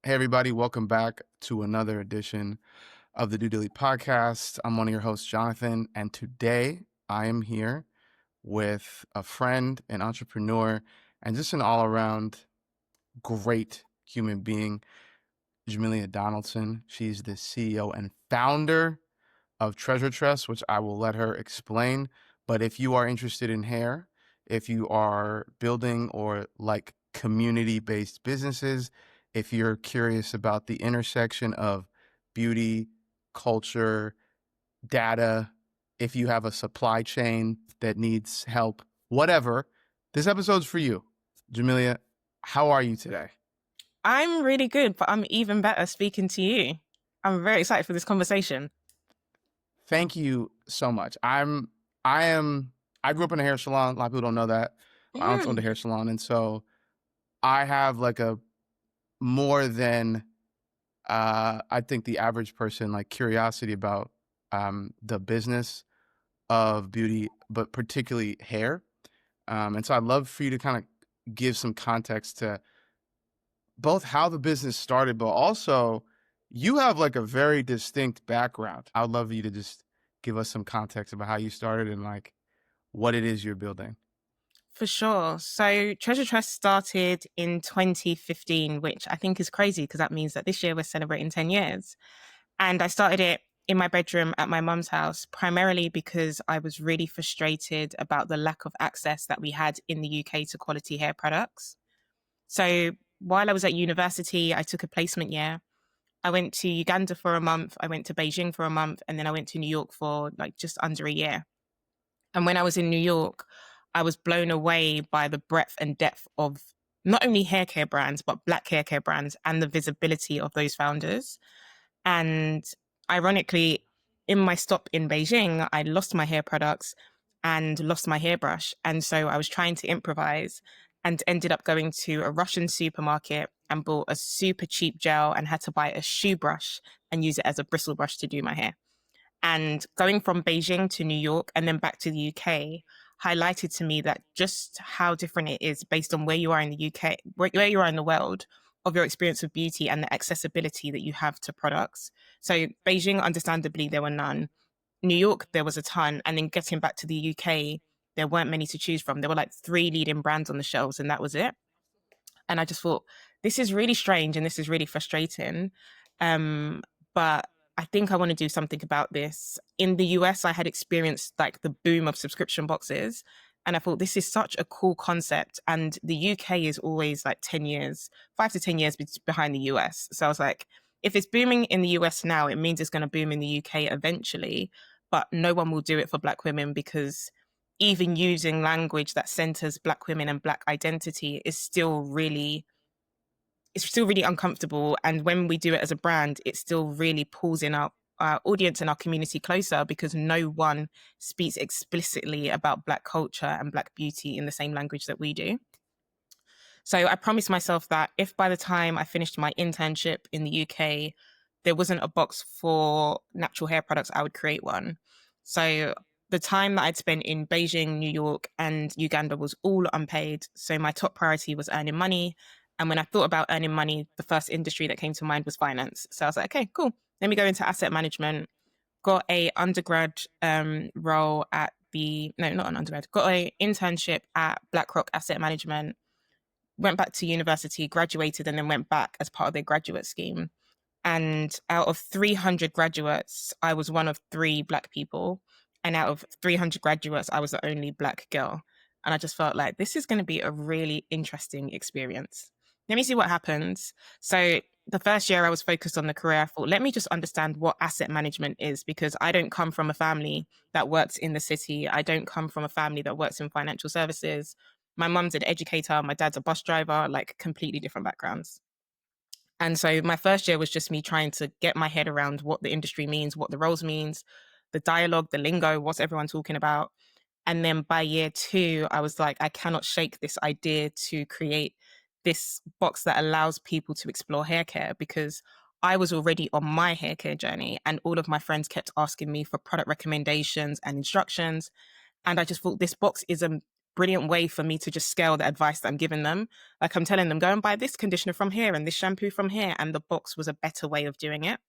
Hey, everybody, welcome back to another edition of the Due Dilly Podcast. I'm one of your hosts, Jonathan, and today I am here with a friend, an entrepreneur, and just an all around great human being, Jamelia Donaldson. She's the CEO and founder of Treasure Tress, which I will let her explain. But if you are interested in hair, if you are building or like community based businesses, if you're curious about the intersection of beauty, culture, data, if you have a supply chain that needs help, whatever, this episode's for you. Jamelia, how are you today? I'm really good, but I'm even better speaking to you. I'm very excited for this conversation. Thank you so much. I am I grew up in a hair salon. A lot of people don't know that. My aunt owned a Mm, hair salon, and so I have like a more than I think the average person like curiosity about the business of beauty, but particularly hair. And so I'd love for you to kind of give some context to both how the business started, but also you have like a very distinct background. I would love you to just give us some context about how you started and like what it is you're building. for sure. So Treasure Trust started in 2015, which I think is crazy because that means that this year we're celebrating 10 years. And I started it in my bedroom at my mum's house, primarily because I was really frustrated about the lack of access that we had in the UK to quality hair products. So while I was at university, I took a placement year. I went to Uganda for a month, I went to Beijing for a month, and then I went to New York for like just under a year. And when I was in New York, I was blown away by the breadth and depth of not only hair care brands, but black hair care brands and the visibility of those founders. And ironically, in my stop in Beijing, I lost my hair products and lost my hairbrush. And so I was trying to improvise and ended up going to a Russian supermarket and bought a super cheap gel and had to buy a shoe brush and use it as a bristle brush to do my hair. And going from Beijing to New York and then back to the UK highlighted to me that just how different it is based on where you are in the UK, where you are in the world, of your experience of beauty and the accessibility that you have to products. So Beijing, understandably, there were none. New York, there was a ton. And then getting back to the UK, there weren't many to choose from. There were like three leading brands on the shelves, and that was it. And I just thought, this is really strange and this is really frustrating. Um, but I think I want to do something about this. In the US, I had experienced like the boom of subscription boxes. And I thought this is such a cool concept. And the UK is always like 10 years, 5 to 10 years behind the US. So I was like, if it's booming in the US now, it means it's going to boom in the UK eventually. But no one will do it for Black women because even using language that centers Black women and Black identity is still really, it's still really uncomfortable. And when we do it as a brand, it still really pulls in our audience and our community closer because no one speaks explicitly about Black culture and Black beauty in the same language that we do. So I promised myself that if by the time I finished my internship in the UK, there wasn't a box for natural hair products, I would create one. So the time that I'd spent in Beijing, New York, and Uganda was all unpaid. So my top priority was earning money. And when I thought about earning money, the first industry that came to mind was finance. So I was like, okay, cool. Let me go into asset management. Got a undergrad role at the no, not an undergrad. Got a internship at BlackRock Asset Management, went back to university, graduated, and then went back as part of their graduate scheme. And out of 300 graduates, I was one of three Black people. And out of 300 graduates, I was the only Black girl. And I just felt like this is going to be a really interesting experience. Let me see what happens. So, the first year I was focused on the career, I thought, let me just understand what asset management is because I don't come from a family that works in the city. I don't come from a family that works in financial services. My mum's an educator, my dad's a bus driver, like completely different backgrounds. And so my first year was just me trying to get my head around what the industry means, what the roles means, the dialogue, the lingo, what's everyone talking about. And then by year two, I was like, I cannot shake this idea to create this box that allows people to explore hair care because I was already on my hair care journey and all of my friends kept asking me for product recommendations and instructions. And I just thought this box is brilliant way for me to just scale the advice that I'm giving them. Like I'm telling them, go and buy this conditioner from here and this shampoo from here. And the box was a better way of doing it.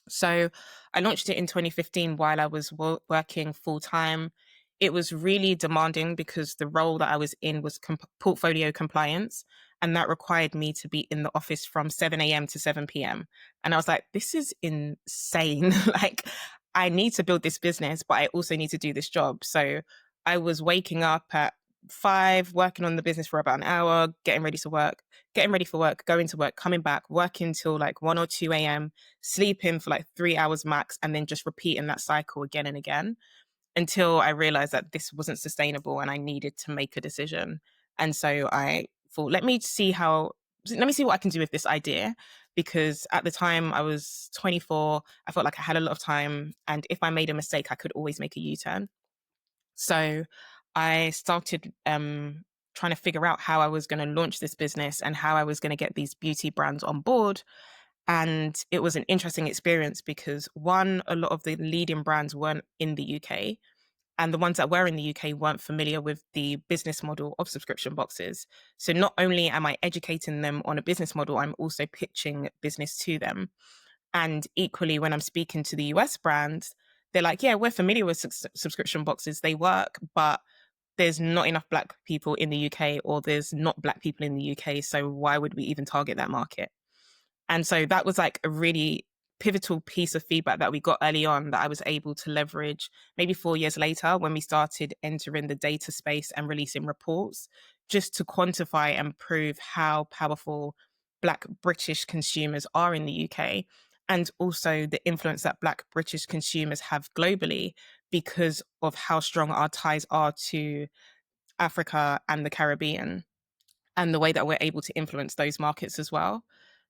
So I launched it in 2015 while I was working full time. It was really demanding because the role that I was in was portfolio compliance. And that required me to be in the office from 7 a.m. to 7 p.m. And I was like, this is insane. Like, I need to build this business, but I also need to do this job. So I was waking up at 5, working on the business for about an hour, getting ready for work, going to work, coming back, working till like 1 or 2 a.m., sleeping for like 3 hours max, and then just repeating that cycle again and again until I realized that this wasn't sustainable and I needed to make a decision. And so I thought, let me see what I can do with this idea. Because at the time I was 24, I felt like I had a lot of time. And if I made a mistake, I could always make a U turn. So I started trying to figure out how I was going to launch this business and how I was going to get these beauty brands on board. And it was an interesting experience because one, a lot of the leading brands weren't in the UK. And the ones that were in the UK weren't familiar with the business model of subscription boxes. So not only am I educating them on a business model, I'm also pitching business to them. And equally, when I'm speaking to the US brands, they're like, yeah, we're familiar with subscription boxes. They work, but there's not enough Black people in the UK, or there's not Black people in the UK. So why would we even target that market? And so that was like a really pivotal piece of feedback that we got early on that I was able to leverage maybe 4 years later when we started entering the data space and releasing reports just to quantify and prove how powerful Black British consumers are in the UK, and also the influence that Black British consumers have globally because of how strong our ties are to Africa and the Caribbean, and the way that we're able to influence those markets as well.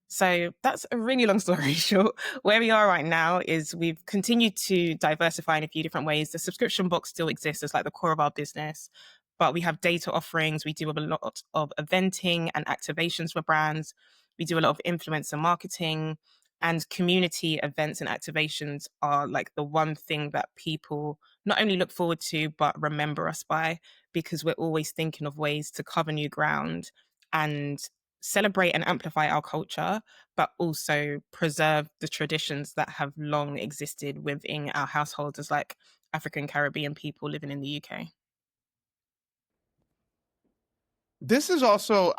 So that's a really long story short. Where we are right now is we've continued to diversify in a few different ways. The subscription box still exists as like the core of our business, but we have data offerings. We do a lot of eventing and activations for brands. We do a lot of influencer marketing, and community events and activations are like the one thing that people not only look forward to, but remember us by, because we're always thinking of ways to cover new ground and celebrate and amplify our culture, but also preserve the traditions that have long existed within our households as like African Caribbean people living in the UK. This is also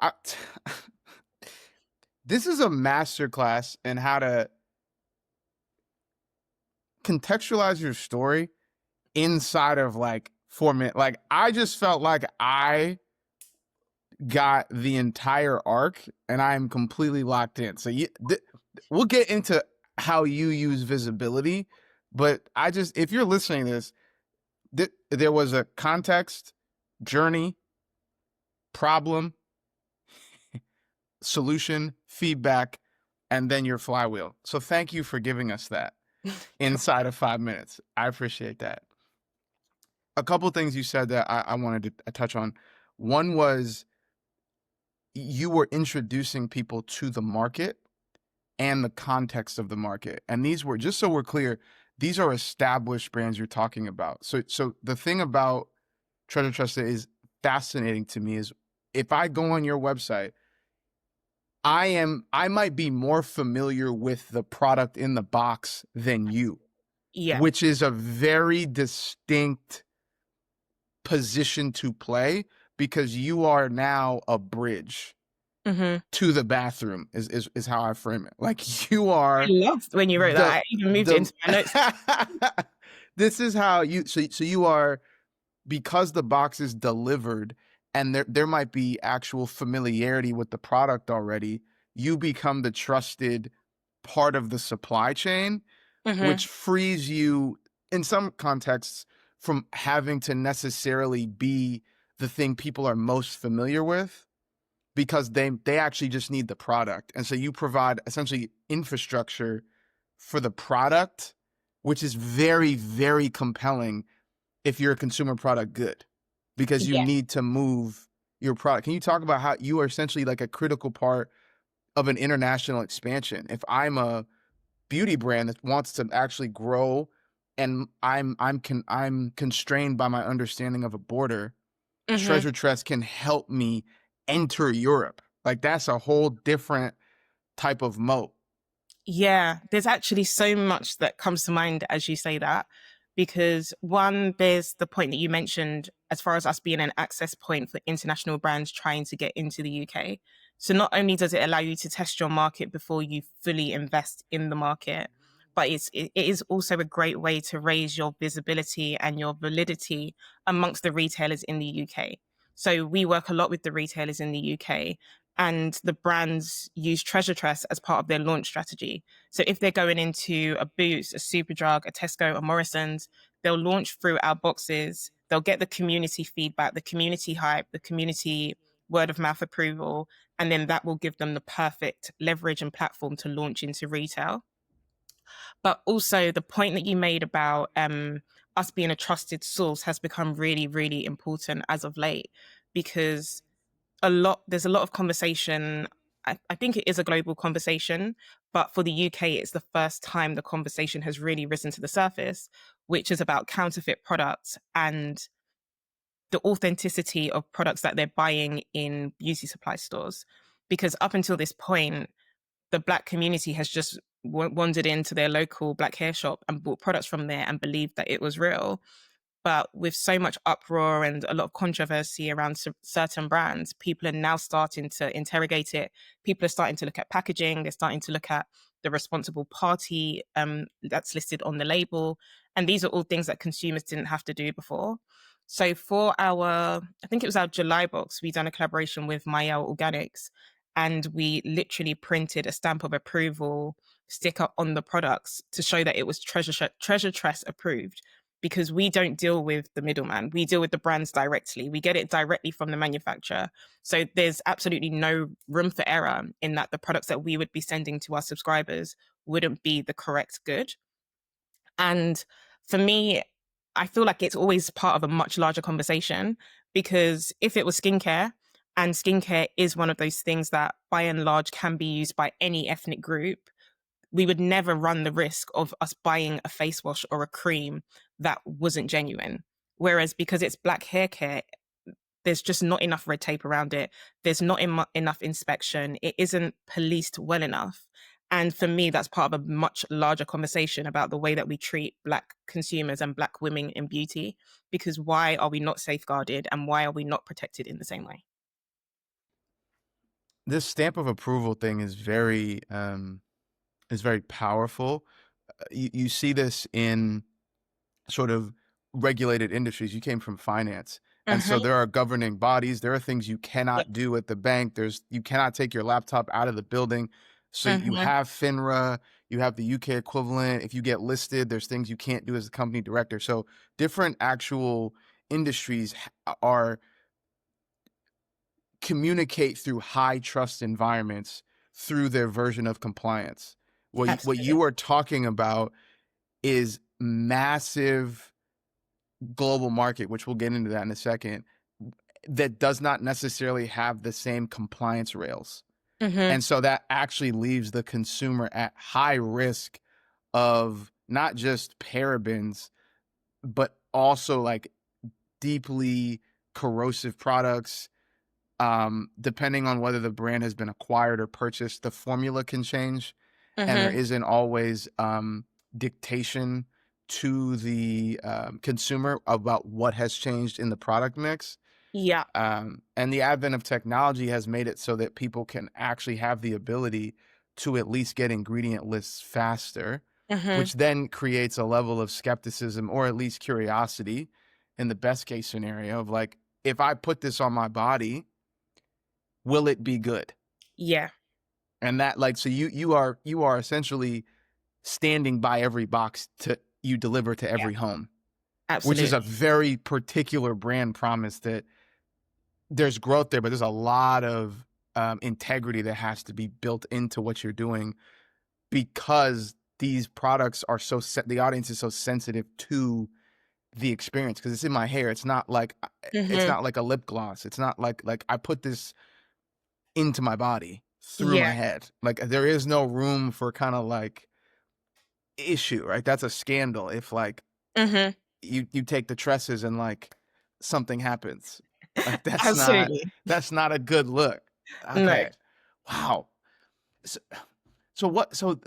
this is a masterclass in how to contextualize your story inside of like 4 minutes. Like I just felt like I got the entire arc and I'm completely locked in. So we'll get into how you use visibility, but if you're listening to this, there was a context, journey, problem, solution, feedback, and then your flywheel. So thank you for giving us that inside of 5 minutes. I appreciate that. A couple things you said that I wanted to touch on. One was you were introducing people to the market and the context of the market. And these were, just so we're clear, these are established brands you're talking about. So the thing about Treasure Trust that is fascinating to me is if I go on your website, I might be more familiar with the product in the box than you, Yeah. which is a very distinct position to play because you are now a bridge to the bathroom is how I frame it. Like you I are loved when you wrote that. I even moved it into my notes. This is how so you are, because the box is delivered and there might be actual familiarity with the product already, you become the trusted part of the supply chain, which frees you in some contexts from having to necessarily be the thing people are most familiar with, because they actually just need the product. And so you provide essentially infrastructure for the product, which is very, very compelling if you're a consumer product good, because you Yeah. need to move your product. Can you talk about how you are essentially like a critical part of an international expansion? If I'm a beauty brand that wants to actually grow and I'm constrained by my understanding of a border, Mm-hmm. Treasure Tress can help me enter Europe. Like that's a whole different type of moat. Yeah, there's actually so much that comes to mind as you say that, because one, there's the point that you mentioned as far as us being an access point for international brands trying to get into the UK. So not only does it allow you to test your market before you fully invest in the market, but it is also a great way to raise your visibility and your validity amongst the retailers in the UK. So we work a lot with the retailers in the UK, and the brands use Treasure Tress as part of their launch strategy. So if they're going into a Boots, a Superdrug, a Tesco, a Morrison's, they'll launch through our boxes. They'll get the community feedback, the community hype, the community word of mouth approval, and then that will give them the perfect leverage and platform to launch into retail. But also the point that you made about us being a trusted source has become really, really important as of late, because there's a lot of conversation. I think it is a global conversation, but for the UK, it's the first time the conversation has really risen to the surface, which is about counterfeit products and the authenticity of products that they're buying in beauty supply stores. Because up until this point, the Black community has just wandered into their local Black hair shop and bought products from there and believed that it was real. But with so much uproar and a lot of controversy around certain brands, people are now starting to interrogate it. People are starting to look at packaging. They're starting to look at the responsible party that's listed on the label. And these are all things that consumers didn't have to do before. So for I think it was our July box, we done a collaboration with Mayel Organics, and we literally printed a stamp of approval sticker on the products to show that it was Treasure Tress approved, because we don't deal with the middleman. We deal with the brands directly. We get it directly from the manufacturer. So there's absolutely no room for error in that the products that we would be sending to our subscribers wouldn't be the correct good. And for me, I feel like it's always part of a much larger conversation, because if it was skincare, and skincare is one of those things that by and large can be used by any ethnic group, we would never run the risk of us buying a face wash or a cream that wasn't genuine. Whereas because it's Black hair care, there's just not enough red tape around it. There's not enough inspection. It isn't policed well enough. And for me, that's part of a much larger conversation about the way that we treat Black consumers and Black women in beauty. Because why are we not safeguarded, and why are we not protected in the same way? This stamp of approval thing is very powerful. You see this in sort of regulated industries. You came from finance. And so Mm-hmm. there are governing bodies. There are things you Yeah. cannot do at the bank. You cannot take your laptop out of the building. So you Mm-hmm. have FINRA, you have the UK equivalent. If you get listed, there's things you can't do as a company director. So different actual industries are communicate through high trust environments through their version of compliance. What Absolutely. you are talking about is massive global market, which we'll get into that in a second, that does not necessarily have the same compliance rails. Mm-hmm. And so that actually leaves the consumer at high risk of not just parabens, but also like deeply corrosive products. Depending on whether the brand has been acquired or purchased, the formula can change, and there Mm-hmm. isn't always dictation to the consumer about what has changed in the product mix. Yeah. And the advent of technology has made it so that people can actually have the ability to at least get ingredient lists faster, Mm-hmm. which then creates a level of skepticism or at least curiosity in the best case scenario of like, if I put this on my body, will it be good? Yeah. And that like, so you are essentially standing by every box to you deliver to Yeah. every home, which is a Absolutely. very particular brand promise that there's growth there, but there's a lot of integrity that has to be built into what you're doing, because these products are the audience is so sensitive to the experience, because it's in my hair. It's Mm-hmm. not like a lip gloss. It's not like I put this into my body through my Yeah. head. Like there is no room for kind of like issue, right? That's a scandal if like Mm-hmm. you take the tresses and like something happens. Like Absolutely. that's not a good look. No. Okay. Wow. So, so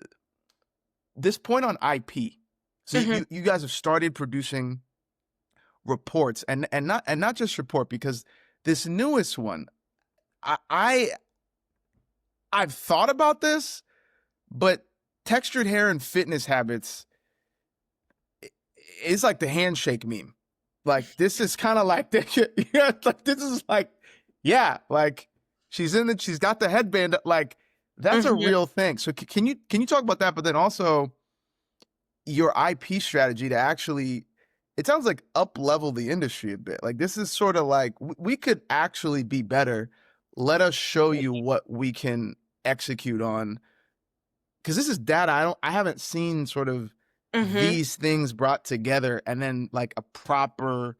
this point on IP. So Hmm. you guys have started producing reports and not just report because this newest one, I, I I've thought about this, but textured hair and fitness habits is like the handshake meme. Like this is kind of like yeah, like this is like yeah, like she's got the headband like that's a Hmm. real thing. So can you talk about that? But then also your IP strategy to actually it sounds like up level the industry a bit. Like this is sort of like we could actually be better. Let us show you what we can execute on because this is data I haven't seen sort of Hmm. these things brought together and then like a proper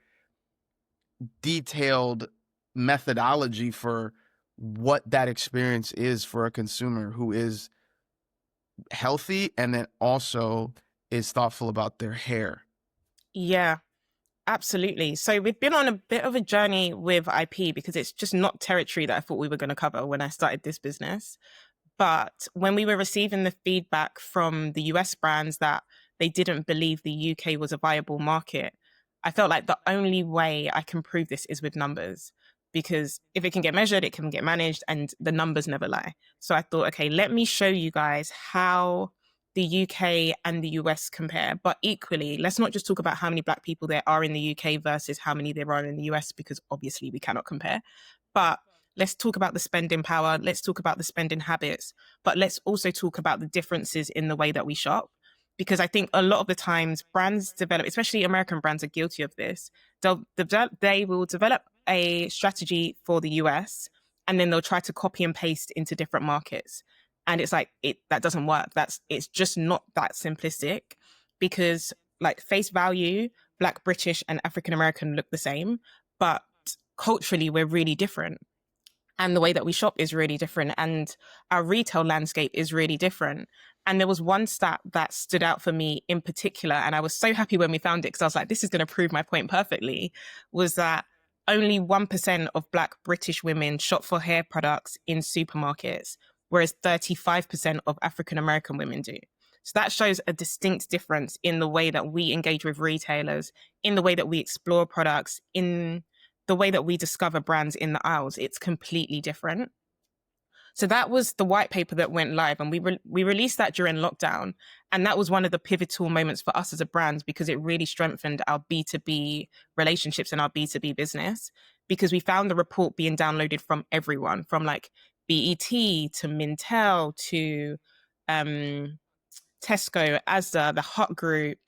detailed methodology for what that experience is for a consumer who is healthy and then also is thoughtful about their hair. Yeah. Absolutely. So we've been on a bit of a journey with IP because it's just not territory that I thought we were going to cover when I started this business. But when we were receiving the feedback from the US brands that they didn't believe the UK was a viable market, I felt like the only way I can prove this is with numbers. Because if it can get measured, it can get managed, and the numbers never lie. So I thought, okay, let me show you guys how the UK and the US compare. But equally, let's not just talk about how many Black people there are in the UK versus how many there are in the US, because obviously we cannot compare. But let's talk about the spending power. Let's talk about the spending habits. But let's also talk about the differences in the way that we shop. Because I think a lot of the times brands develop, especially American brands are guilty of this. They will develop a strategy for the US and then they'll try to copy and paste into different markets. And it's like that doesn't work. It's just not that simplistic because like face value, Black, British, and African American look the same, but culturally we're really different and the way that we shop is really different and our retail landscape is really different. And there was one stat that stood out for me in particular, and I was so happy when we found it because I was like, this is going to prove my point perfectly, was that only 1% of Black British women shop for hair products in supermarkets, whereas 35% of African American women do. So that shows a distinct difference in the way that we engage with retailers, in the way that we explore products, in the way that we discover brands in the aisles. It's completely different. So that was the white paper that went live, and we released that during lockdown, and that was one of the pivotal moments for us as a brand because it really strengthened our B2B relationships and our B2B business because we found the report being downloaded from everyone, from like BET to Mintel to um, Tesco, Asda, the Hot Group.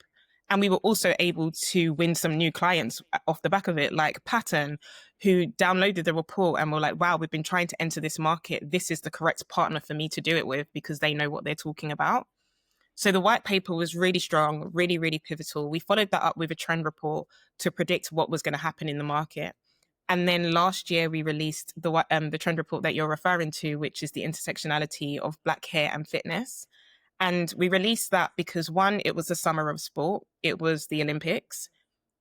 And we were also able to win some new clients off the back of it, like Pattern, who downloaded the report and were like, wow, we've been trying to enter this market. This is the correct partner for me to do it with because they know what they're talking about. So the white paper was really strong, really, really pivotal. We followed that up with a trend report to predict what was going to happen in the market. And then last year, we released the trend report that you're referring to, which is the intersectionality of Black hair and fitness. And we released that because one, it was the summer of sport, it was the Olympics.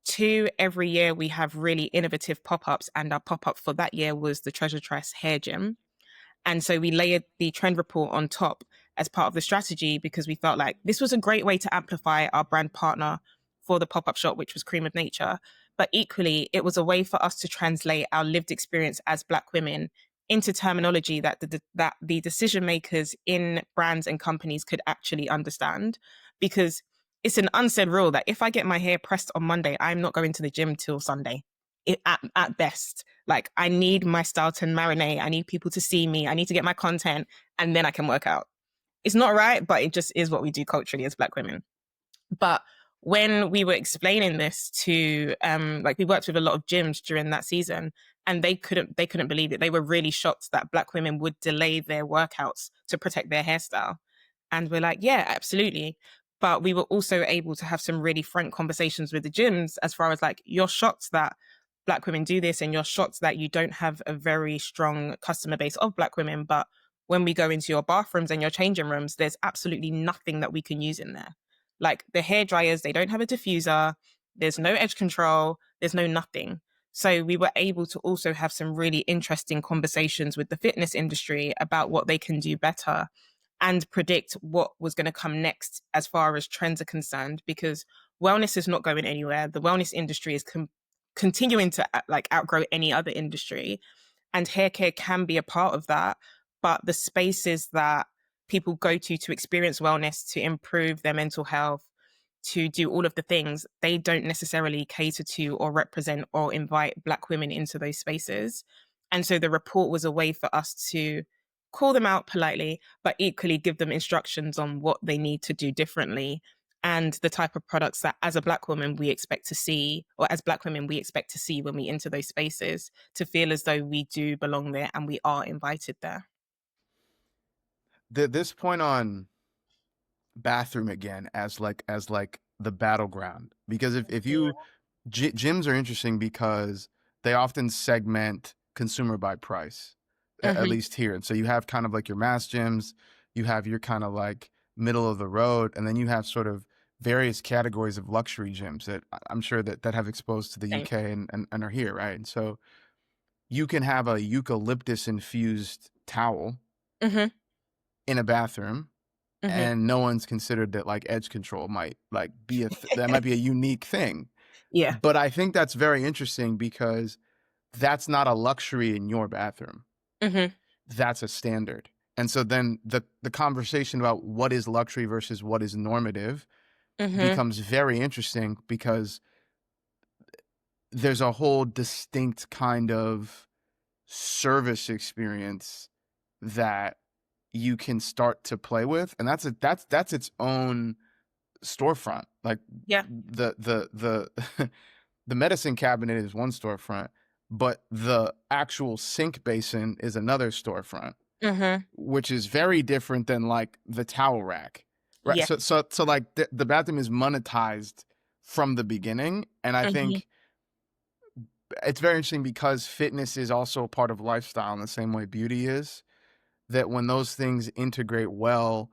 Two, every year we have really innovative pop ups, and our pop up for that year was the Treasure Tress hair gym. And so we layered the trend report on top as part of the strategy because we felt like this was a great way to amplify our brand partner for the pop up shop, which was Cream of Nature. But equally, it was a way for us to translate our lived experience as Black women into terminology that the decision makers in brands and companies could actually understand. Because it's an unsaid rule that if I get my hair pressed on Monday, I'm not going to the gym till Sunday. At best, like I need my style to marinate. I need people to see me. I need to get my content, and then I can work out. It's not right, but it just is what we do culturally as Black women. But when we were explaining this to like we worked with a lot of gyms during that season and they couldn't believe it. They were really shocked that Black women would delay their workouts to protect their hairstyle. And we're like, yeah, absolutely. But we were also able to have some really frank conversations with the gyms as far as like, you're shocked that Black women do this and you're shocked that you don't have a very strong customer base of Black women. But when we go into your bathrooms and your changing rooms, there's absolutely nothing that we can use in there. Like the hair dryers, they don't have a diffuser. There's no edge control. There's no nothing. So we were able to also have some really interesting conversations with the fitness industry about what they can do better and predict what was going to come next as far as trends are concerned, because wellness is not going anywhere. The wellness industry is continuing to like outgrow any other industry, and hair care can be a part of that. But the spaces that people go to experience wellness, to improve their mental health, to do all of the things, they don't necessarily cater to or represent or invite Black women into those spaces. And so the report was a way for us to call them out politely, but equally give them instructions on what they need to do differently, and the type of products that as a Black woman we expect to see, or as Black women we expect to see when we enter those spaces, to feel as though we do belong there and we are invited there. This point on bathroom again as like the battleground, because if you gyms are interesting because they often segment consumer by price, at Mm-hmm. least here. And so you have kind of like your mass gyms, you have your kind of like middle of the road, and then you have sort of various categories of luxury gyms that I'm sure that have exposed to the Same. UK and are here, right? And so you can have a eucalyptus infused towel Mm-hmm. in a bathroom, Mm-hmm. and no one's considered that like edge control might like be that might be a unique thing. Yeah. But I think that's very interesting because that's not a luxury in your bathroom. Mm-hmm. That's a standard. And so then the conversation about what is luxury versus what is normative Mm-hmm. becomes very interesting, because there's a whole distinct kind of service experience that you can start to play with, and that's its own storefront. Like Yeah. the the medicine cabinet is one storefront, but the actual sink basin is another storefront, Mm-hmm. which is very different than like the towel rack, right? Yeah. So like the bathroom is monetized from the beginning, and I Mm-hmm. think it's very interesting because fitness is also a part of lifestyle in the same way beauty is. That when those things integrate well,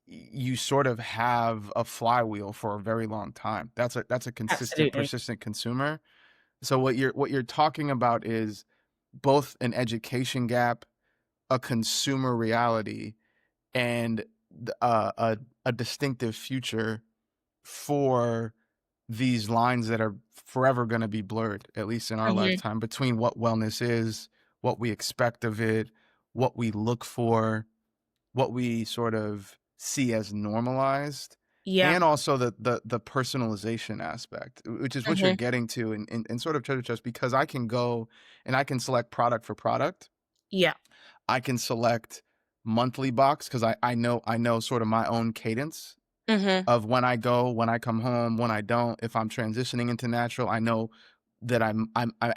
you sort of have a flywheel for a very long time. That's a consistent, Absolutely. persistent consumer. So what you're talking about is both an education gap, a consumer reality, and a distinctive future for these lines that are forever going to be blurred, at least in our Mm-hmm. lifetime, between what wellness is, what we expect of it, what we look for, what we sort of see as normalized, Yeah. and also the personalization aspect, which is what you're Mm-hmm. getting to in sort of Treasure Trust, because I can go and I can select product for product. Yeah. I can select monthly box because I know sort of my own cadence Mm-hmm. of when I go, when I come home, when I don't. If I'm transitioning into natural, I know that I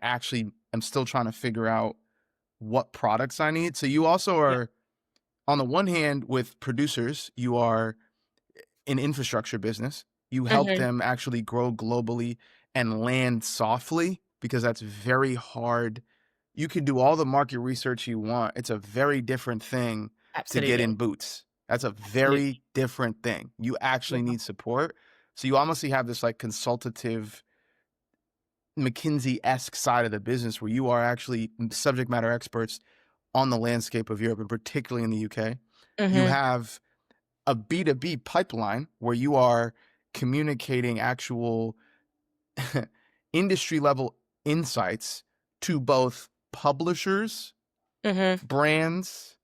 actually am still trying to figure out what products I need. So you also Yeah. are, on the one hand, with producers, you are an infrastructure business. You help Mm-hmm. them actually grow globally and land softly, because that's very hard. You can do all the market research you want. It's a very different thing to get Absolutely. in boots. That's a Absolutely. very different thing. You Yeah. actually need support. So you almost have this like consultative McKinsey-esque side of the business where you are actually subject matter experts on the landscape of Europe, and particularly in the UK. You Mm-hmm. have a B2B pipeline where you are communicating actual industry level insights to both publishers, Mm-hmm. brands,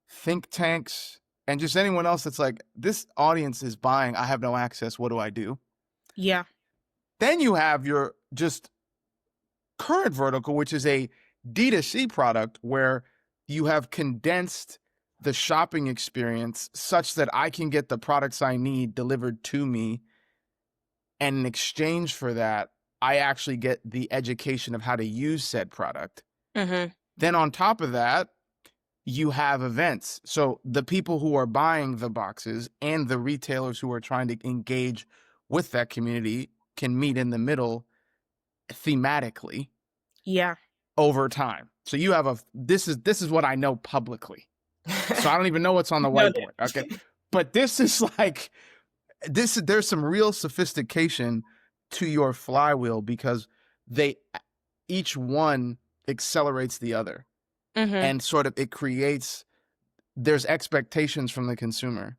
think tanks, and just anyone else that's like, this audience is buying, I have no access, what do I do? Yeah. Then you have your just current vertical, which is a D2C product where you have condensed the shopping experience such that I can get the products I need delivered to me. And in exchange for that, I actually get the education of how to use said product. Mm-hmm. Then on top of that, you have events. So the people who are buying the boxes and the retailers who are trying to engage with that community can meet in the middle thematically Yeah. over time. So you have this is what I know publicly. So I don't even know what's on the Nailed whiteboard. Okay. it. But this is like there's some real sophistication to your flywheel, because they each one accelerates the other, Mhm. and sort of it creates, there's expectations from the consumer.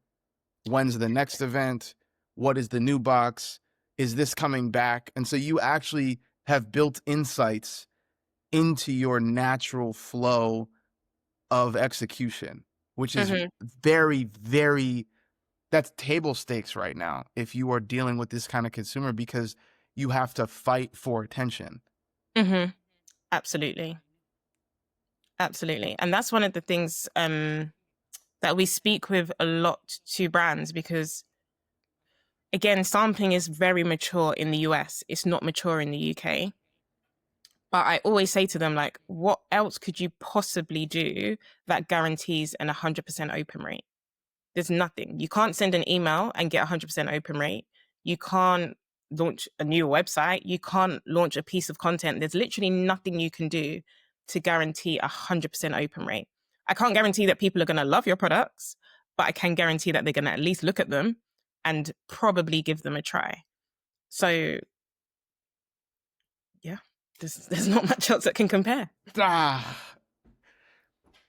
When's the next event? What is the new box? Is this coming back? And so you actually have built insights into your natural flow of execution, which is Mhm. very, very, that's table stakes right now if you are dealing with this kind of consumer, because you have to fight for attention. Mhm. Absolutely. Absolutely. And that's one of the things that we speak with a lot to brands because, again, sampling is very mature in the US. It's not mature in the UK. But I always say to them, like, what else could you possibly do that guarantees an 100% open rate? There's nothing. You can't send an email and get 100% open rate. You can't launch a new website. You can't launch a piece of content. There's literally nothing you can do to guarantee a 100% open rate. I can't guarantee that people are going to love your products, but I can guarantee that they're going to at least look at them and probably give them a try. So, yeah, there's not much else that can compare. Ah,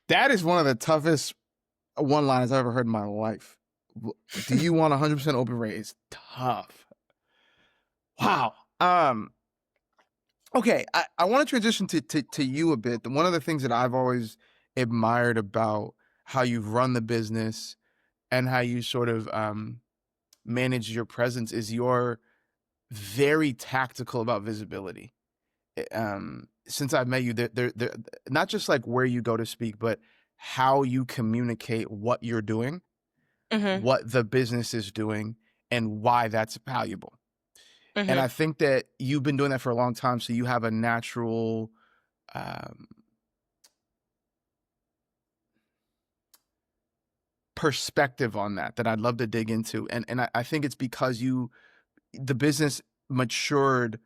that is one of the toughest one-liners I've ever heard in my life. Do you want 100% open rate? It's tough. Wow. Okay, I want to transition to you a bit. One of the things that I've always admired about how you've run the business and how you sort of manage your presence is you're very tactical about visibility. Since I've met you, there, not just like where you go to speak, but how you communicate what you're doing, Hmm. what the business is doing, and why that's valuable. And Hmm. I think that you've been doing that for a long time, so you have a natural um, perspective on that I'd love to dig into. And I think it's because the business matured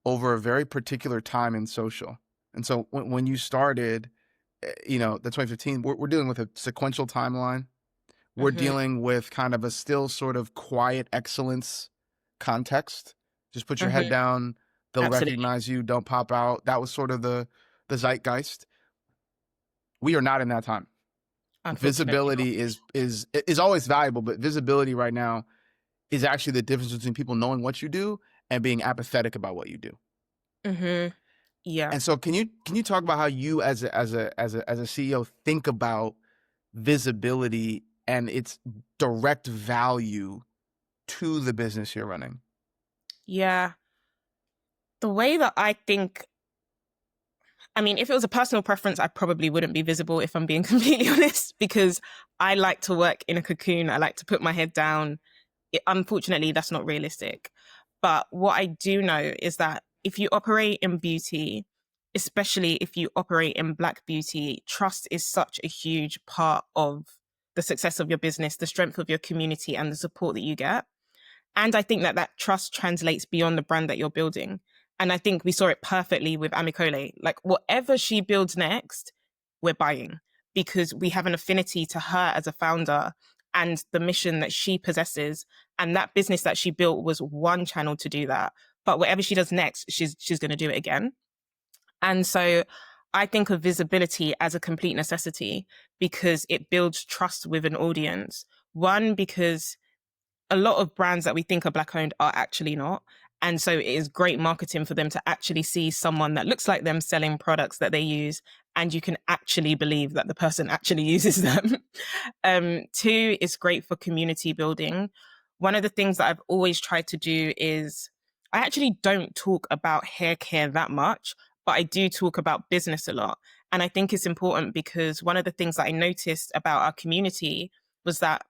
over a very particular time in social. And so when you started, the 2015, we're dealing with a sequential timeline. We're Hmm. dealing with kind of a still sort of quiet excellence context. Just put your head Hmm. down, they'll Absolutely. recognize you, don't pop out. That was sort of the zeitgeist. We are not in that time. Unfortunately not. Visibility is always valuable, but visibility right now is actually the difference between people knowing what you do and being apathetic about what you do. Hmm. Yeah. And so can you talk about how you as a CEO think about visibility and its direct value to the business you're running? Yeah. The way that I think, I mean, if it was a personal preference, I probably wouldn't be visible if I'm being completely honest, because I like to work in a cocoon. I like to put my head down. Unfortunately, that's not realistic. But what I do know is that if you operate in beauty, especially if you operate in Black beauty, trust is such a huge part of the success of your business, the strength of your community, and the support that you get. And I think that that trust translates beyond the brand that you're building. And I think we saw it perfectly with Amicole. Like whatever she builds next, we're buying because we have an affinity to her as a founder and the mission that she possesses. And that business that she built was one channel to do that. But whatever she does next, she's going to do it again. And so I think of visibility as a complete necessity because it builds trust with an audience. One, because a lot of brands that we think are Black owned are actually not. And so it is great marketing for them to actually see someone that looks like them selling products that they use. And you can actually believe that the person actually uses them. Two, it's great for community building. One of the things that I've always tried to do is I actually don't talk about hair care that much, but I do talk about business a lot. And I think it's important because one of the things that I noticed about our community was that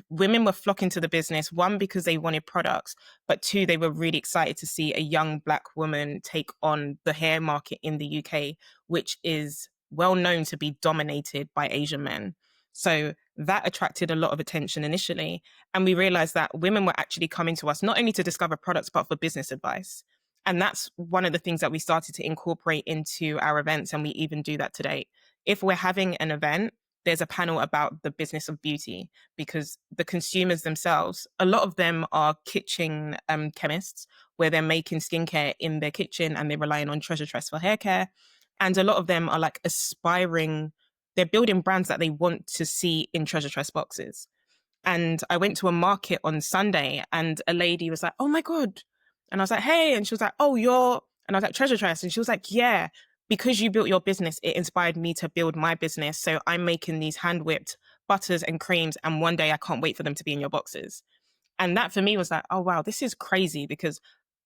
women were flocking to the business, one, because they wanted products, but two, they were really excited to see a young Black woman take on the hair market in the UK, which is well known to be dominated by Asian men. So that attracted a lot of attention initially. And we realized that women were actually coming to us not only to discover products, but for business advice. And that's one of the things that we started to incorporate into our events. And we even do that today. If we're having an event, there's a panel about the business of beauty, because the consumers themselves, a lot of them are kitchen chemists, where they're making skincare in their kitchen and they're relying on Treasure Tress for hair care. And a lot of them are like aspiring, they're building brands that they want to see in Treasure Tress boxes. And I went to a market on Sunday and a lady was like, "Oh my God." And I was like, "Hey." And she was like, "Oh, you're," and I was like, "Treasure Tress." And she was like, "Yeah, because you built your business, it inspired me to build my business. So I'm making these hand whipped butters and creams. And one day I can't wait for them to be in your boxes." And that for me was like, "Oh, wow, this is crazy," because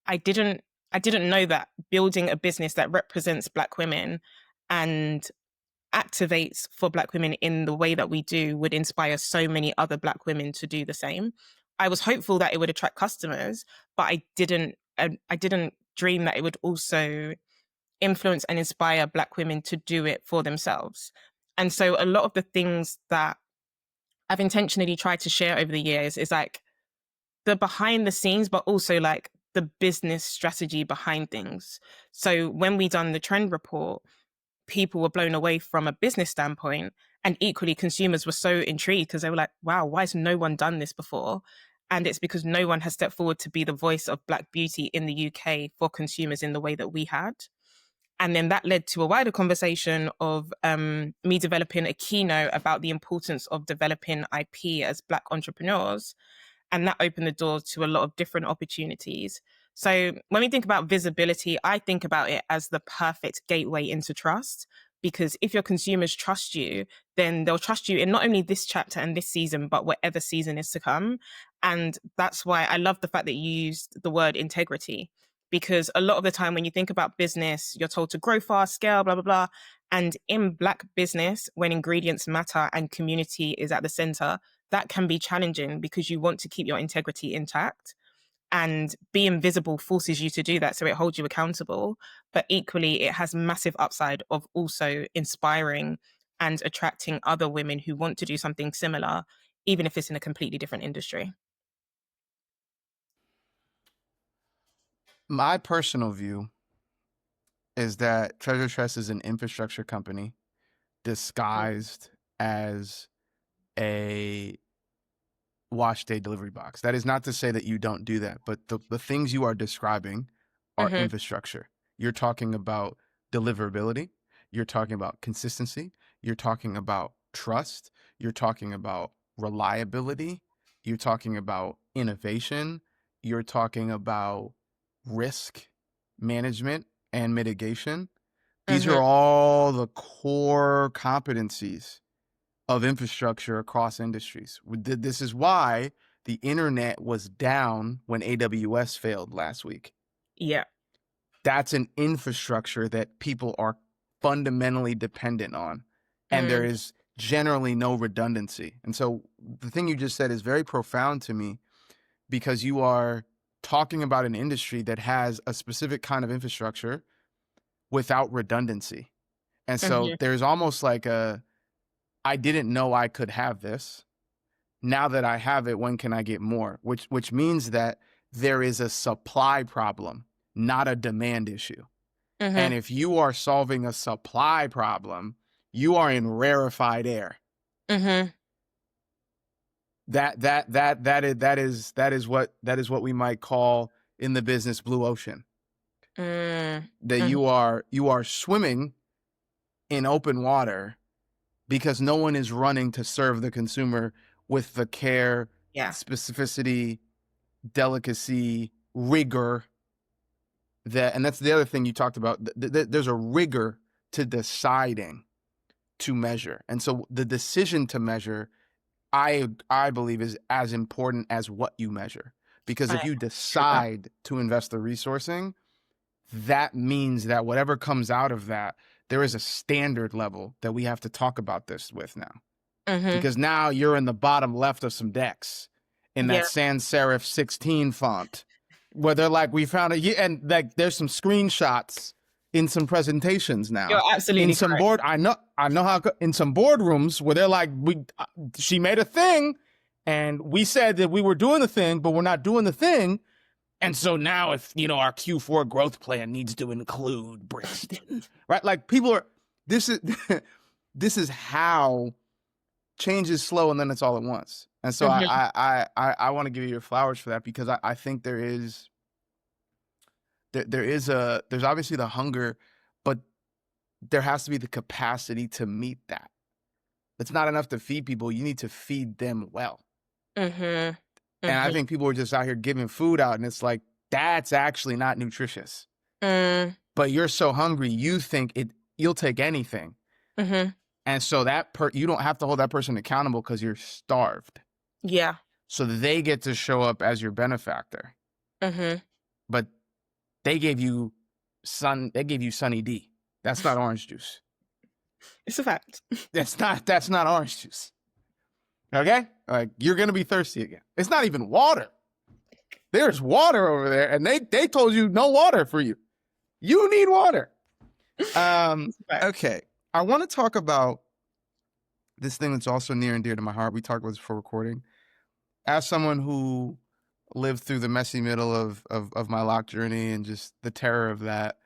I didn't, I didn't know that building a business that represents Black women and activates for Black women in the way that we do would inspire so many other Black women to do the same. I was hopeful that it would attract customers, but I didn't dream that it would also influence and inspire Black women to do it for themselves. And so a lot of the things that I've intentionally tried to share over the years is like the behind the scenes, but also like the business strategy behind things. So when we done the trend report, people were blown away from a business standpoint. And equally, consumers were so intrigued because they were like, "Wow, why has no one done this before?" And it's because no one has stepped forward to be the voice of Black beauty in the UK for consumers in the way that we had. And then that led to a wider conversation of me developing a keynote about the importance of developing IP as Black entrepreneurs. And that opened the door to a lot of different opportunities. So when we think about visibility, I think about it as the perfect gateway into trust. Because if your consumers trust you, then they'll trust you in not only this chapter and this season, but whatever season is to come. And that's why I love the fact that you used the word integrity. Because a lot of the time when you think about business, you're told to grow fast, scale, blah, blah, blah. And in Black business, when ingredients matter and community is at the center, that can be challenging because you want to keep your integrity intact. And being visible forces you to do that. So it holds you accountable. But equally, it has massive upside of also inspiring and attracting other women who want to do something similar, even if it's in a completely different industry. My personal view is that Treasure Tress is an infrastructure company disguised as a wash day delivery box. That is not to say that you don't do that, but the things you are describing are Mm-hmm. infrastructure. You're talking about deliverability. You're talking about consistency. You're talking about trust. You're talking about reliability. You're talking about innovation. You're talking about risk management and mitigation. These Mm-hmm. are all the core competencies of infrastructure across industries. This is why the internet was down when AWS failed last week. Yeah. That's an infrastructure that people are fundamentally dependent on. And there Mm. is generally no redundancy. And so the thing you just said is very profound to me because you are talking about an industry that has a specific kind of infrastructure without redundancy. And so Mm-hmm. there's almost like I didn't know I could have this. Now that I have it, when can I get more? Which means that there is a supply problem, not a demand issue. And Mm-hmm. if you are solving a supply problem, you are in rarefied air. Mm-hmm. That is what we might call in the business blue ocean. That Mm-hmm. you are swimming in open water because no one is running to serve the consumer with the care, Yeah. specificity, delicacy, rigor. And that's the other thing you talked about. There's a rigor to deciding to measure. And so the decision to measure, I believe, is as important as what you measure. Because I if you agree with that. decide to invest the resourcing, that means that whatever comes out of that, there is a standard level that we have to talk about this with now. Mm-hmm. Because now you're in the bottom left of some decks in that Yeah. sans serif 16 font where they're like, we found it. And like, there's some screenshots in some presentations You're now. In absolutely some correct. I know how, in some boardrooms where they're like, she made a thing and we said that we were doing the thing, but we're not doing the thing. And so now if, our Q4 growth plan needs to include Brixton, right? Like people are, this is, this is how change is slow and then it's all at once. And so Mm-hmm. I want to give you your flowers for that, because I think there's obviously the hunger, but there has to be the capacity to meet that. It's not enough to feed people. You need to feed them well. Mm-hmm. And I Mm-hmm. think people are just out here giving food out, and it's like, that's actually not nutritious. But you're so hungry, you think you'll take anything. Mm-hmm. And so you don't have to hold that person accountable because you're starved. Yeah. So they get to show up as your benefactor. Mm-hmm. But they gave you Sunny D. That's not orange juice. It's a fact. That's not orange juice. Okay? Like, you're gonna be thirsty again. It's not even water. There's water over there, and they told you no water for you. You need water. Okay. I want to talk about this thing that's also near and dear to my heart. We talked about this before recording. As someone who lived through the messy middle of my lock journey and just the terror of that,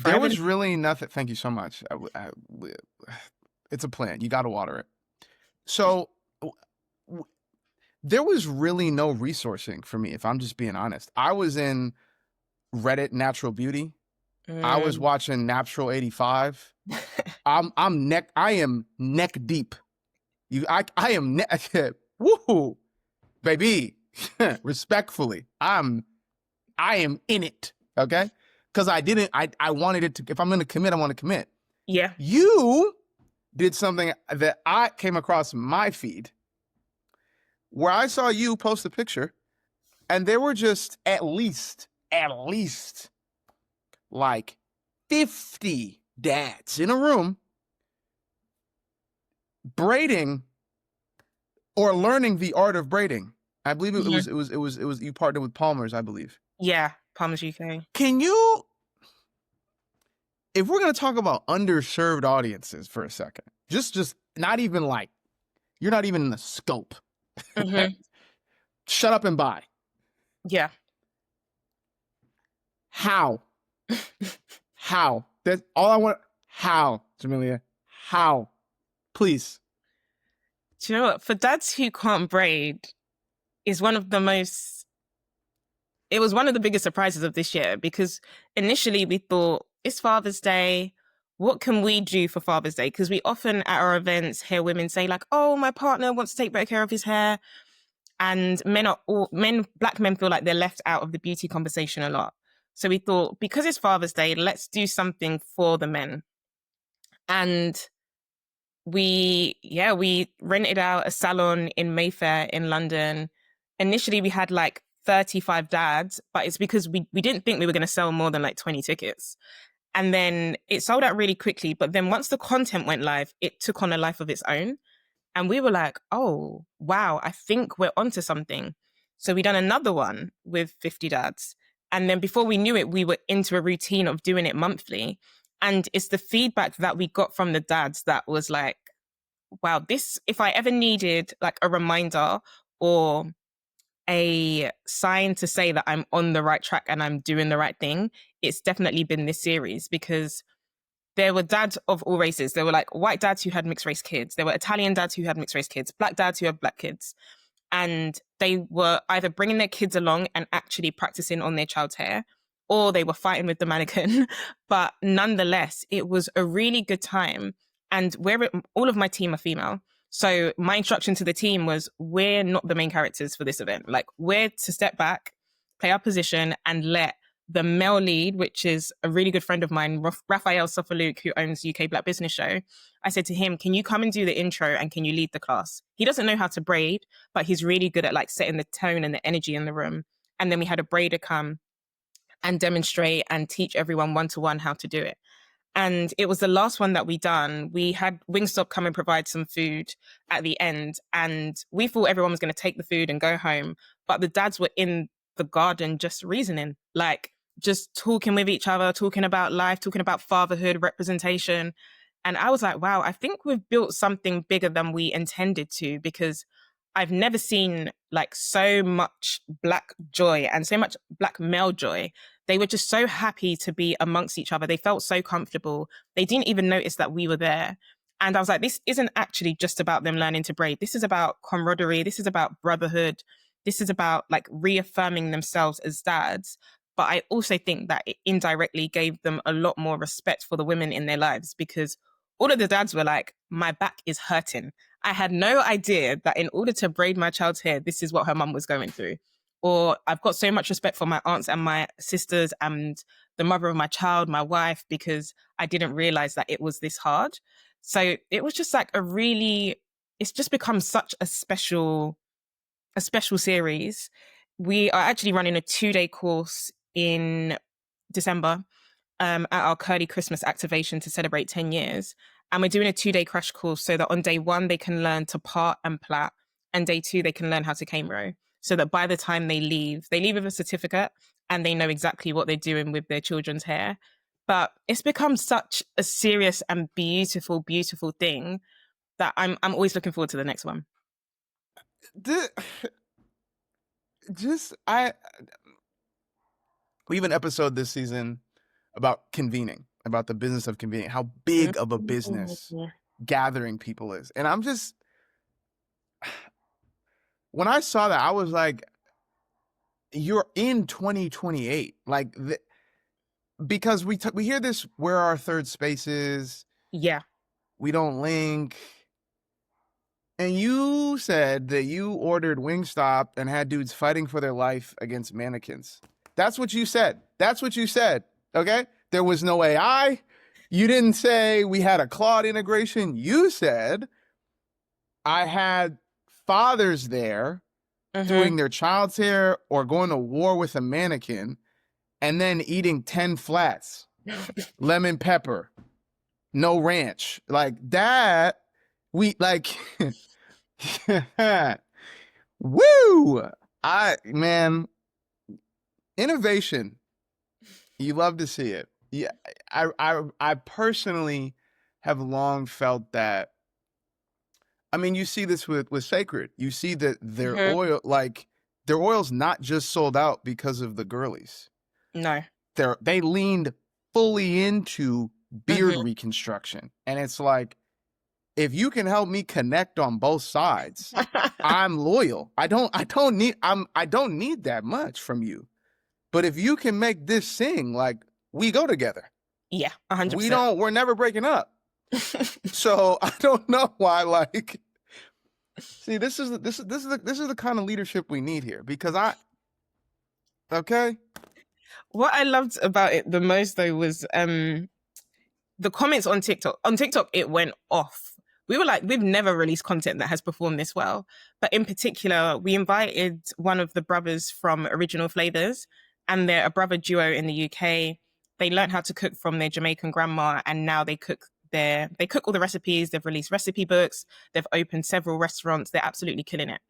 there was really nothing. Thank you so much. It's a plant. You got to water it. So there was really no resourcing for me, if I'm just being honest. I was in Reddit Natural Beauty. I was watching Natural 85. I am neck deep. I am woohoo, baby. Respectfully, I am in it. Okay, because I wanted it to. If I'm going to commit, I want to commit. Yeah. You did something that I came across my feed, where I saw you post a picture, and there were just at least like 50 dads in a room braiding or learning the art of braiding. I believe it was you partnered with Palmer's, I believe. Yeah, Palmer's UK. Can you, if we're going to talk about underserved audiences for a second, just not even like, you're not even in the scope. Mm-hmm. Shut up and buy. Yeah. How? How? That's all I want. How, Jamelia? How? Please. Do you know what? For Dads Who Can't Braid is one of the most, it was one of the biggest surprises of this year, because initially we thought, it's Father's Day. What can we do for Father's Day? Because we often at our events hear women say like, oh, my partner wants to take better care of his hair. And black men feel like they're left out of the beauty conversation a lot. So we thought, because it's Father's Day, let's do something for the men. And we rented out a salon in Mayfair in London. Initially, we had like 35 dads, but it's because we didn't think we were going to sell more than like 20 tickets. And then it sold out really quickly. But then once the content went live, it took on a life of its own. And we were like, oh, wow, I think we're onto something. So we done another one with 50 dads. And then before we knew it, we were into a routine of doing it monthly. And it's the feedback that we got from the dads that was like, wow, this, if I ever needed like a reminder or a sign to say that I'm on the right track and I'm doing the right thing, it's definitely been this series, because there were dads of all races. There were like white dads who had mixed race kids. There were Italian dads who had mixed race kids, black dads who had black kids. And they were either bringing their kids along and actually practicing on their child's hair, or they were fighting with the mannequin. But nonetheless, it was a really good time. And all of my team are female. So my instruction to the team was, we're not the main characters for this event. Like, we're to step back, play our position, and let the male lead, which is a really good friend of mine, Raphael Sofaluk, who owns UK Black Business Show. I said to him, can you come and do the intro and can you lead the class? He doesn't know how to braid, but he's really good at like setting the tone and the energy in the room. And then we had a braider come and demonstrate and teach everyone one-to-one how to do it. And it was the last one that we done. We had Wingstop come and provide some food at the end. And we thought everyone was going to take the food and go home. But the dads were in the garden just reasoning, like just talking with each other, talking about life, talking about fatherhood, representation. And I was like, wow, I think we've built something bigger than we intended to, because I've never seen like so much black joy and so much black male joy. They were just so happy to be amongst each other. They felt so comfortable. They didn't even notice that we were there. And I was like, this isn't actually just about them learning to braid. This is about camaraderie. This is about brotherhood. This is about like reaffirming themselves as dads. But I also think that it indirectly gave them a lot more respect for the women in their lives, because all of the dads were like, my back is hurting. I had no idea that in order to braid my child's hair, this is what her mum was going through. Or I've got so much respect for my aunts and my sisters and the mother of my child, my wife, because I didn't realize that it was this hard. So it was just like it's just become such a special series. We are actually running a 2-day course in December at our Curly Christmas activation to celebrate 10 years. And we're doing a 2-day crash course so that on day one, they can learn to part and plait. And day two, they can learn how to cane row. So that by the time they leave with a certificate and they know exactly what they're doing with their children's hair. But it's become such a serious and beautiful, beautiful thing that I'm always looking forward to the next one. The, just I we have an episode this season about convening, about the business of convening, how big of a business Mm-hmm. gathering people is. And I'm just, when I saw that, I was like, you're in 2028. Like, because we hear this, where our third spaces, Yeah. we don't link. And you said that you ordered Wingstop and had dudes fighting for their life against mannequins. That's what you said. That's what you said. Okay? There was no AI. You didn't say we had a Claude integration. You said I had fathers there doing their child's hair or going to war with a mannequin and then eating 10 flats, lemon pepper, no ranch. Like that, we like, woo! Man, innovation. You love to see it. Yeah, I personally have long felt that. I mean, you see this with Sacred. You see that their Mm-hmm. oil, like their oil's not just sold out because of the girlies. No. They leaned fully into beard Mm-hmm. reconstruction, and it's like, if you can help me connect on both sides, I'm loyal. I don't need that much from you. But if you can make this sing, like, we go together. Yeah, 100%. We're never breaking up. So I don't know why, like, see, this is the kind of leadership we need here, because okay. What I loved about it the most though was the comments on TikTok. On TikTok, it went off. We were like, we've never released content that has performed this well. But in particular, we invited one of the brothers from Original Flavors, and they're a brother duo in the UK. They learned how to cook from their Jamaican grandma, and now they cook all the recipes. They've released recipe books. They've opened several restaurants. They're absolutely killing it.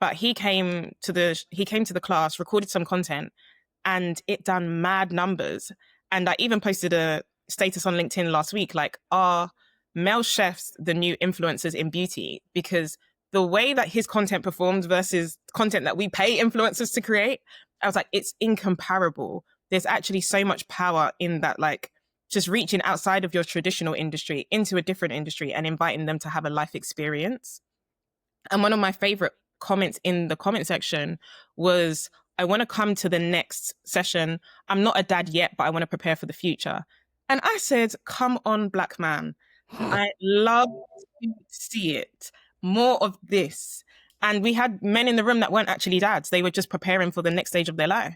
But he came to the class, recorded some content, and it done mad numbers. And I even posted a status on LinkedIn last week, like, are male chefs the new influencers in beauty? Because the way that his content performed versus content that we pay influencers to create, I was like, it's incomparable. There's actually so much power in that, like, just reaching outside of your traditional industry into a different industry and inviting them to have a life experience. And one of my favorite comments in the comment section was, I want to come to the next session. I'm not a dad yet, but I want to prepare for the future. And I said, come on, black man. I love to see it. More of this. And we had men in the room that weren't actually dads. They were just preparing for the next stage of their life.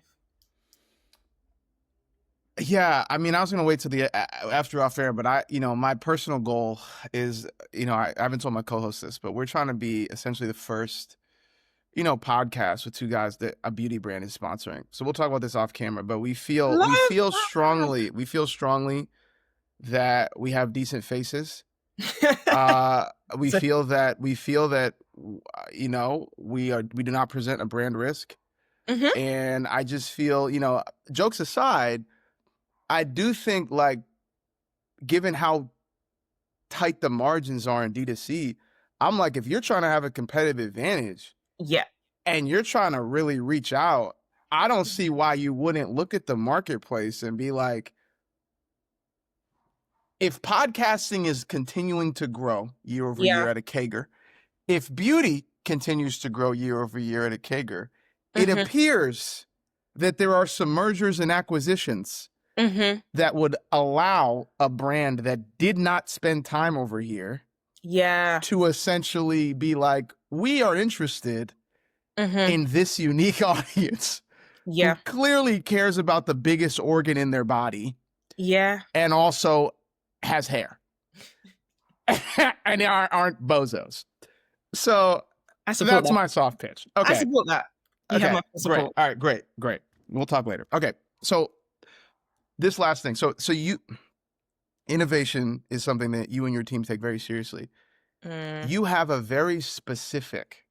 Yeah, I mean, I was gonna wait till the after off air, but my personal goal is, I haven't told my co-host this, but we're trying to be essentially the first, podcast with two guys that a beauty brand is sponsoring. So we'll talk about this off camera, but we feel strongly that we have decent faces. We feel that we do not present a brand risk. Mm-hmm. And I just feel, jokes aside, I do think, like, given how tight the margins are in D2C, I'm like, if you're trying to have a competitive advantage, yeah, and you're trying to really reach out, I don't see why you wouldn't look at the marketplace and be like, if podcasting is continuing to grow year over year Yeah. at a CAGR, if beauty continues to grow year over year at a CAGR, it Mhm. appears that there are some mergers and acquisitions Mhm. that would allow a brand that did not spend time over here Yeah. to essentially be like, we are interested Mhm. in this unique audience who Yeah. clearly cares about the biggest organ in their body Yeah. and also has hair and aren't bozos. So I support that's that. my soft pitch. I Okay. support that. You have Okay. my full Great. support. All right. Great. Great. We'll talk later. Okay. So this last thing. So you innovation is something that you and your team take very seriously. Mm. You have a very specific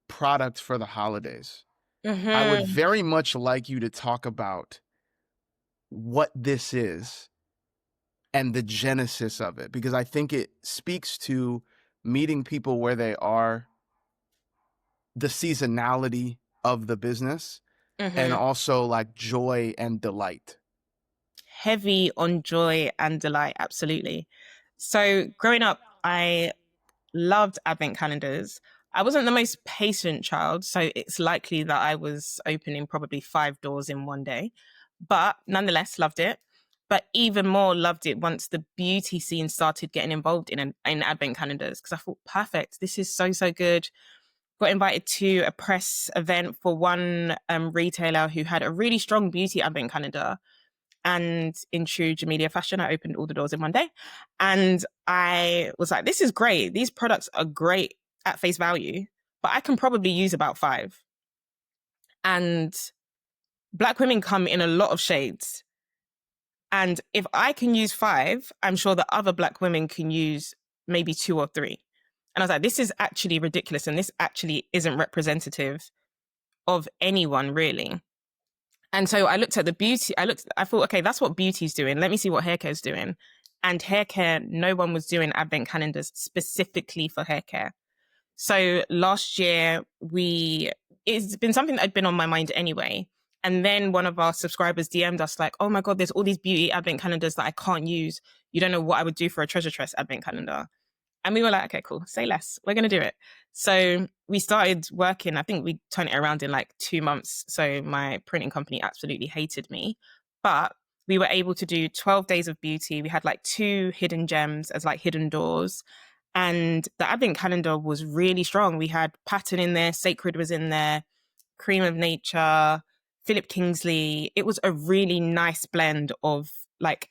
product for the holidays. I would Mhm. very much like you to talk about what this is and the genesis of it, because I think it speaks to meeting people where they are, the seasonality of the business, and Mhm. also like joy and delight. Heavy on joy and delight, absolutely. So growing up, I loved advent calendars. I wasn't the most patient child, so it's likely that I was opening probably 5 doors in one day, but nonetheless loved it. But even more loved it once the beauty scene started getting involved in advent calendars, because I thought, perfect, this is so so good. Got invited to a press event for one retailer who had a really strong beauty advent calendar. And in true Jamelia fashion, I opened all the doors in one day. And I was like, this is great. These products are great at face value, but I can probably use about five. And Black women come in a lot of shades. And if I can use five, I'm sure that other Black women can use maybe two or three. And I was like, this is actually ridiculous. And this actually isn't representative of anyone, really. And so I looked at the beauty. I thought, okay, that's what beauty's doing. Let me see what hair care is doing. And hair care, no one was doing advent calendars specifically for hair care. So last year, it's been something that had been on my mind anyway. And then one of our subscribers DM'd us like, oh my God, there's all these beauty advent calendars that I can't use. You don't know what I would do for a Treasure Tress advent calendar. And we were like, okay, cool, say less. We're going to do it. So we started working. I think we turned it around in like 2 months. So my printing company absolutely hated me. But we were able to do 12 days of beauty. We had like two hidden gems as like hidden doors. And the advent calendar was really strong. We had Pattern in there, Sacred was in there, Cream of Nature, Philip Kingsley. It was a really nice blend of like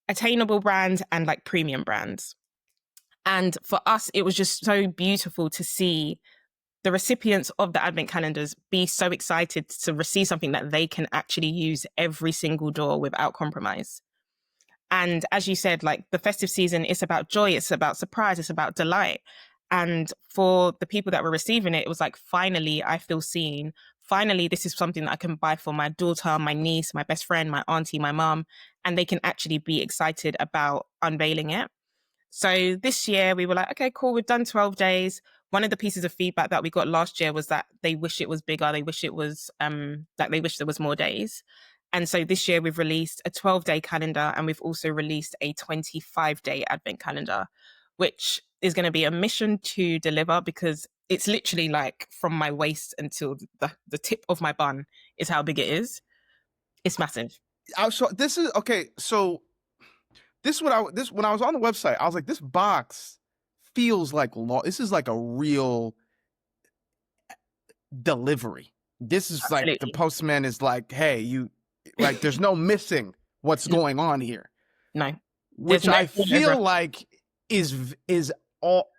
attainable brands and like premium brands. And for us, it was just so beautiful to see the recipients of the advent calendars be so excited to receive something that they can actually use every single door without compromise. And as you said, like the festive season, it's about joy, it's about surprise, it's about delight. And for the people that were receiving it, it was like, finally, I feel seen. Finally, this is something that I can buy for my daughter, my niece, my best friend, my auntie, my mom, and they can actually be excited about unveiling it. So this year we were like, okay, cool, we've done 12 days. One of the pieces of feedback that we got last year was that they wish it was bigger. They wish it was like they wish there was more days. And so this year we've released a 12-day calendar, and we've also released a 25-day advent calendar, which is going to be a mission to deliver, because it's literally like from my waist until the tip of my bun is how big it is. It's massive. So this is okay. So this when I was on the website, I was like, this box feels like this is like a real delivery. This is like the Absolutely. postman is like, hey, you like there's no missing what's No, going on here, no. There's which no I point over. feel like is all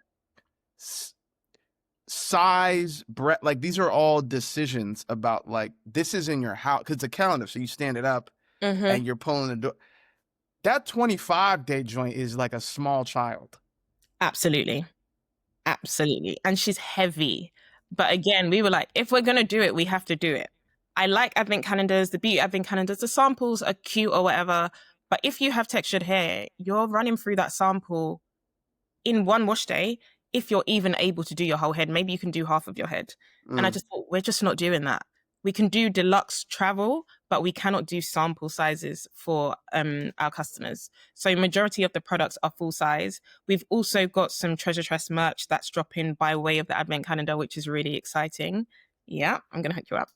size, breadth, like these are all decisions about like this is in your house because it's a calendar, so you stand it up Mhm. and you're pulling the door. That 25-day joint is like a small child. Absolutely. Absolutely. And she's heavy. But again, we were like, if we're going to do it, we have to do it. I like advent calendars, the beauty advent calendars, the samples are cute or whatever. But if you have textured hair, you're running through that sample in one wash day. If you're even able to do your whole head, maybe you can do half of your head. And I Mm. just thought, we're just not doing that. We can do deluxe travel, but we cannot do sample sizes for our customers. So majority of the products are full size. We've also got some Treasure Tress merch that's dropping by way of the advent calendar, which is really exciting. Yeah, I'm gonna hook you up.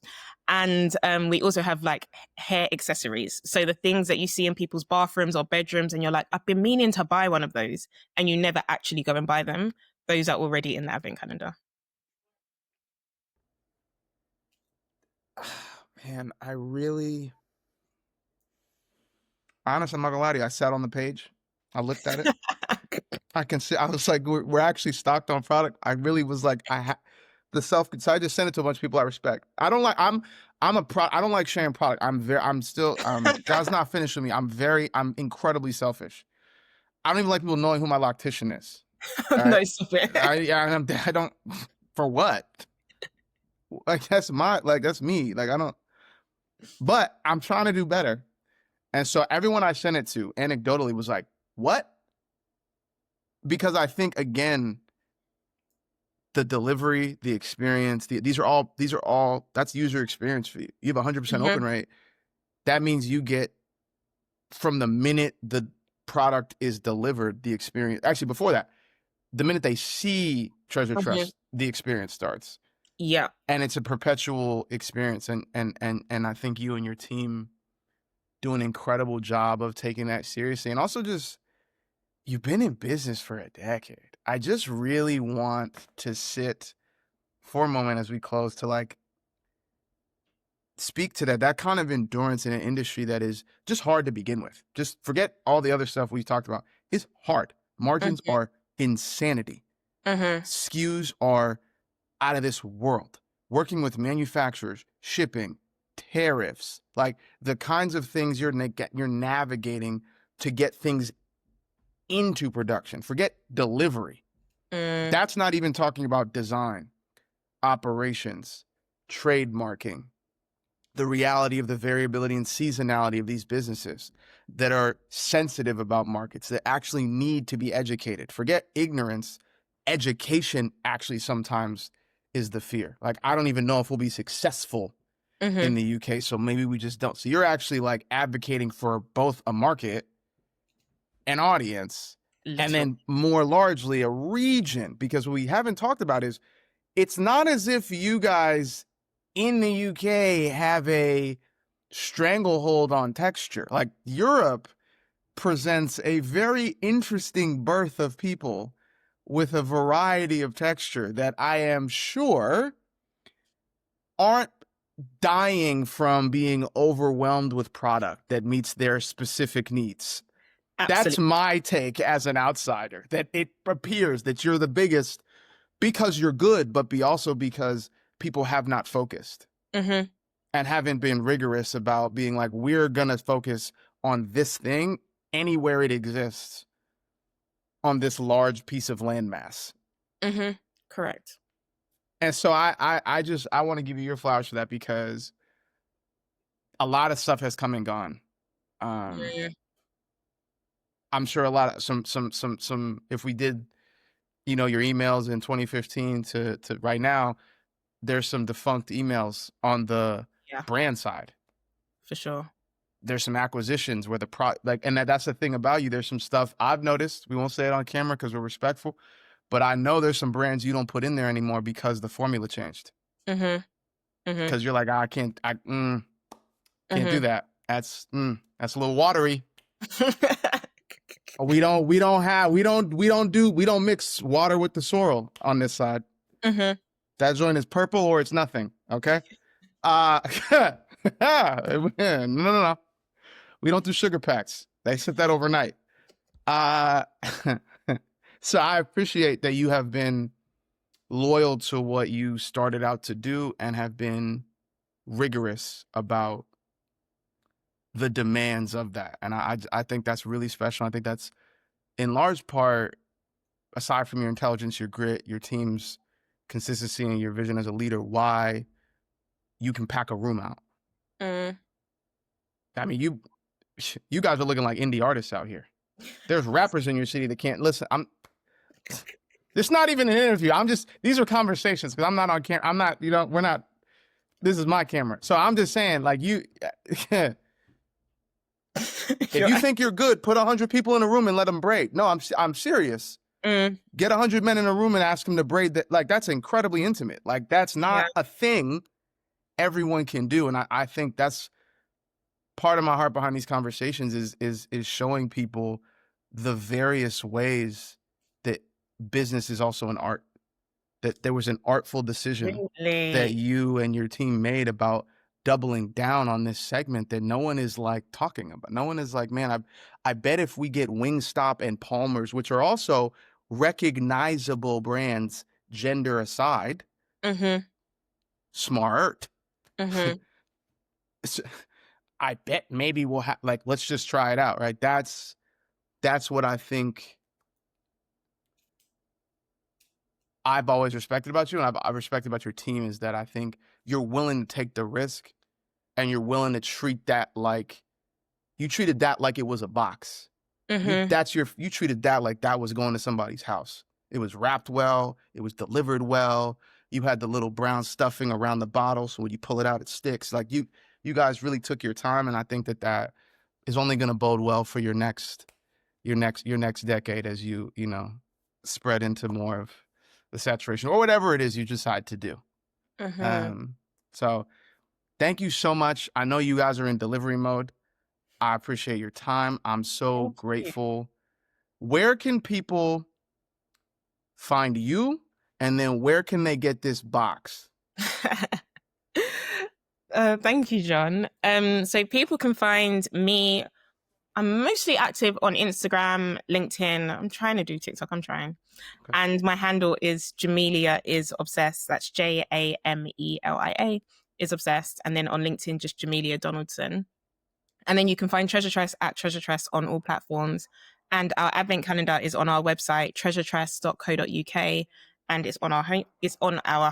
And we also have like hair accessories. So the things that you see in people's bathrooms or bedrooms, and you're like, I've been meaning to buy one of those, and you never actually go and buy them. Those are already in the advent calendar. Man, honestly, I'm not gonna lie to you. I sat on the page, I looked at it. I can see. I was like, we're actually stocked on product. I really was like, so I just sent it to a bunch of people I respect. I don't like. I don't like sharing product. I'm still. God's not finished with me. I'm incredibly selfish. I don't even like people knowing who my loctician is. All right. No, stop it. I don't. For what? Like that's me. Like I don't. But I'm trying to do better. And so everyone I sent it to, anecdotally, was like, "What?" Because I think again, the delivery, the experience, these are all that's user experience for you. You have 100% open rate. That means you get, from the minute the product is delivered, the experience. Actually, before that, the minute they see Treasure Trust, the experience starts. Yeah. And it's a perpetual experience. And I think you and your team do an incredible job of taking that seriously. And also just, you've been in business for a decade. I just really want to sit for a moment as we close to like speak to that kind of endurance in an industry that is just hard to begin with. Just forget all the other stuff we talked about. It's hard. Margins are insanity. SKUs are out of this world. Working with manufacturers, shipping, tariffs, like the kinds of things you're navigating to get things into production. Forget delivery. That's not even talking about design, operations, trademarking, the reality of the variability and seasonality of these businesses that are sensitive about markets, that actually need to be educated. Forget ignorance. Education actually sometimes is the fear. Like, I don't even know if we'll be successful in the UK, so maybe we just don't. So you're actually like advocating for both a market, an audience, and then more largely a region, because what we haven't talked about is it's not as if you guys in the UK have a stranglehold on texture. Like, Europe presents a very interesting birth of people with a variety of texture that I am sure aren't dying from being overwhelmed with product that meets their specific needs. Absolutely. That's my take as an outsider, that it appears that you're the biggest because you're good, but also because people have not focused and haven't been rigorous about being like, we're going to focus on this thing anywhere it exists on this large piece of landmass. Correct. And so I want to give you your flowers for that, because a lot of stuff has come and gone. I'm sure a lot of some if we did, your emails in 2015 to right now, there's some defunct emails on the brand side. For sure. There's some acquisitions where and that's the thing about you. There's some stuff I've noticed. We won't say it on camera because we're respectful, but I know there's some brands you don't put in there anymore because the formula changed. Because you're like, I can't do that. That's a little watery. We don't mix water with the sorrel on this side. That joint is purple or it's nothing. Okay. No. We don't do sugar packs. They sit that overnight. So I appreciate that you have been loyal to what you started out to do and have been rigorous about the demands of that. And I think that's really special. I think that's in large part, aside from your intelligence, your grit, your team's consistency, and your vision as a leader, why you can pack a room out. I mean, you guys are looking like indie artists out here. There's rappers in your city that can't listen. It's not even an interview. These are conversations because I'm not on camera. I'm not, we're not This is my camera. So I'm just saying, like, you, if You're you right. think you're good, put 100 people in a room and let them braid. No, I'm serious. Mm, Get 100 men in a room and ask them to braid. That, like, that's incredibly intimate. Like, that's yeah. not a thing everyone can do. And I think that's part of my heart behind these conversations is showing people the various ways that business is also an art, that there was an artful decision that Really. you and your team made about doubling down on this segment that no one is like talking about. No one is like, man, I bet if we get Wingstop and Palmer's, which are also recognizable brands, gender aside, Mm-hmm. smart. Mm-hmm. I bet maybe we'll have, like, let's just try it out, right? That's what I think I've always respected about you, and I've respected about your team, is that I think you're willing to take the risk and you're willing to treat that like you treated that like it was a box. Mm-hmm. You treated that like that was going to somebody's house. It was wrapped well, it was delivered well. You had the little brown stuffing around the bottle, so when you pull it out, it sticks. Like you guys really took your time, and I think that is only going to bode well for your next decade as you know spread into more of the saturation or whatever it is you decide to do. Mm-hmm. Um, so thank you so much. I know you guys are in delivery mode. I appreciate your time. I'm so Thank you. grateful. Where can people find you? And then where can they get this box? Thank you, John. So people can find me. I'm mostly active on Instagram, LinkedIn. I'm trying to do TikTok. I'm trying. Okay. And my handle is Jamelia is obsessed. That's Jamelia is obsessed. And then on LinkedIn, just Jamelia Donaldson. And then you can find Treasure Tress at Treasure Tress on all platforms. And our advent calendar is on our website, treasuretress.co.uk. And it's on our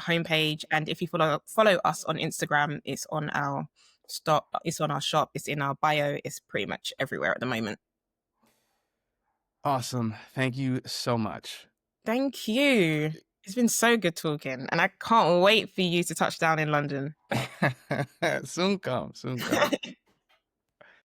homepage. And if you follow us on Instagram, it's on our shop, it's in our bio, it's pretty much everywhere at the moment. Awesome. Thank you so much. Thank you. It's been so good talking, and I can't wait for you to touch down in London. Soon come. Soon come.